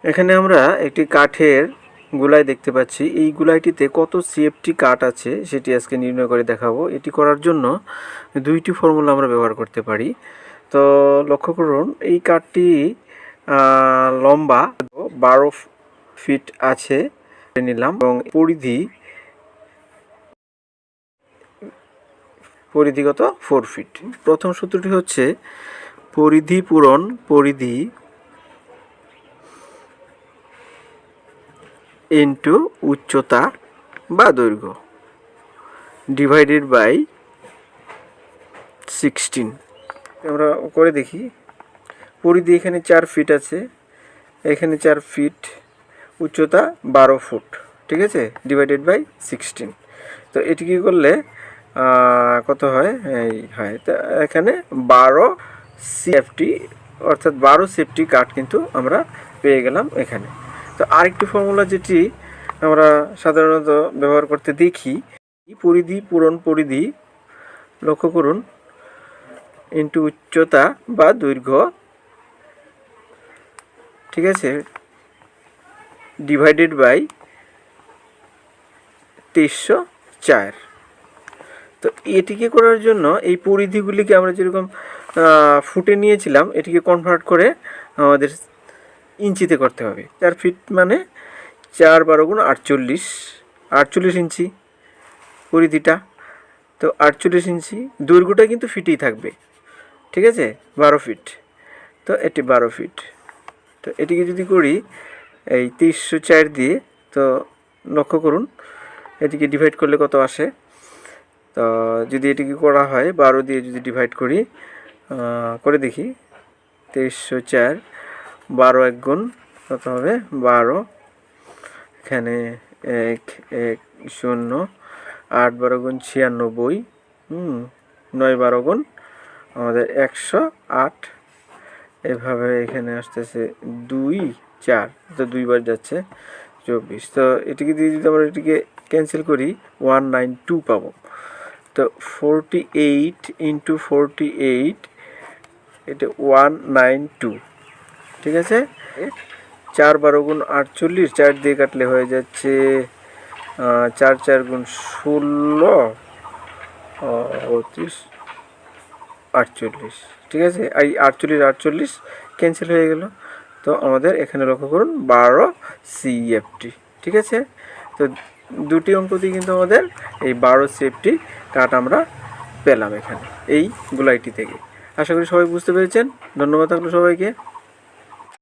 এখানে আমরা একটি কাঠের গুলাই দেখতে পাচ্ছি। এই গুলাইটিতে কত সিএফটি কাঠ আছে সেটি আজকে নির্ণয় করে দেখাবো। এটি করার জন্য দুইটি ফর্মুলা আমরা ব্যবহার করতে পারি। তো লক্ষ্য করুন, এই কাঠটি লম্বা 12 ফিট আছে নিলাম এবং পরিধিগত 4 ফিট। প্রথম সূত্রটি হচ্ছে পরিধি পূরণ পরিধি ইন্টু উচ্চতা বা দৈর্ঘ্য ডিভাইডেড বাই 16। আমরা করে দেখি। পরিধি এখানে 4 ফিট আছে, এখানে 4 ফিট, উচ্চতা 12 ফুট, ঠিক আছে, ডিভাইডেড বাই 16। তো এটি কী করলে কত হয়? এই হয়, তো এখানে 12 সিএফটি অর্থাৎ 12 সেফটি কাঠ কিন্তু আমরা পেয়ে গেলাম এখানে। তো আরেকটি ফর্মুলা যেটি আমরা সাধারণত ব্যবহার করতে দেখি, পরিধি পূরণ পরিধি, লক্ষ্য করুন, ইন্টু উচ্চতা বা দৈর্ঘ্য, ঠিক আছে, ডিভাইডেড বাই 2304। তো এটিকে করার জন্য এই পরিধিগুলিকে আমরা যেরকম ফুটে নিয়েছিলাম, এটিকে কনভার্ট করে আমাদের ইঞ্চিতে করতে হবে। 4 ফিট মানে 4 12 গুণ 48, 48 ইঞ্চি পরিধিটা। তো 48 ইঞ্চি, দৈর্ঘ্যটা কিন্তু ফিটেই থাকবে, ঠিক আছে, 12 ফিট। তো এটি 12 ফিট। তো এটিকে যদি করি এই 2304 দিয়ে, তো লক্ষ্য করুন এটিকে ডিভাইড করলে কত আসে। তো যদি এটিকে করা হয় 12 দিয়ে যদি ডিভাইড করি, করে দেখি, 2304 12 1 গুণ কত হবে? 12, এখানে 1 1 0, 8 12 গুণ 96, 9 12 গুণ আমাদের 108, এভাবে এখানে আসতেছে 2 4, তো 2 বার যাচ্ছে 24। তো এটিকে দিয়ে যদি আমরা এটিকে ক্যান্সেল করি 192 পাবো। তো 48 ইন্টু 48, এটা 192, ঠিক আছে। 4 12 গুণ 48, 4 দিয়ে কাটলে হয়ে যাচ্ছে 4 4 গুণ 16, 32 48, ঠিক আছে। এই 48 48 ক্যান্সেল হয়ে গেল। তো আমাদের এখানে লক্ষ্য করুন 12 সিএফটি, ঠিক আছে। তো দুটি অঙ্ক দিয়ে কিন্তু আমাদের এই 12 সিএফটি কাঠ আমরা পেলাম এখানে এই গুলাইটি থেকে। আশা করি সবাই বুঝতে পেরেছেন। ধন্যবাদ থাকলো সবাইকে।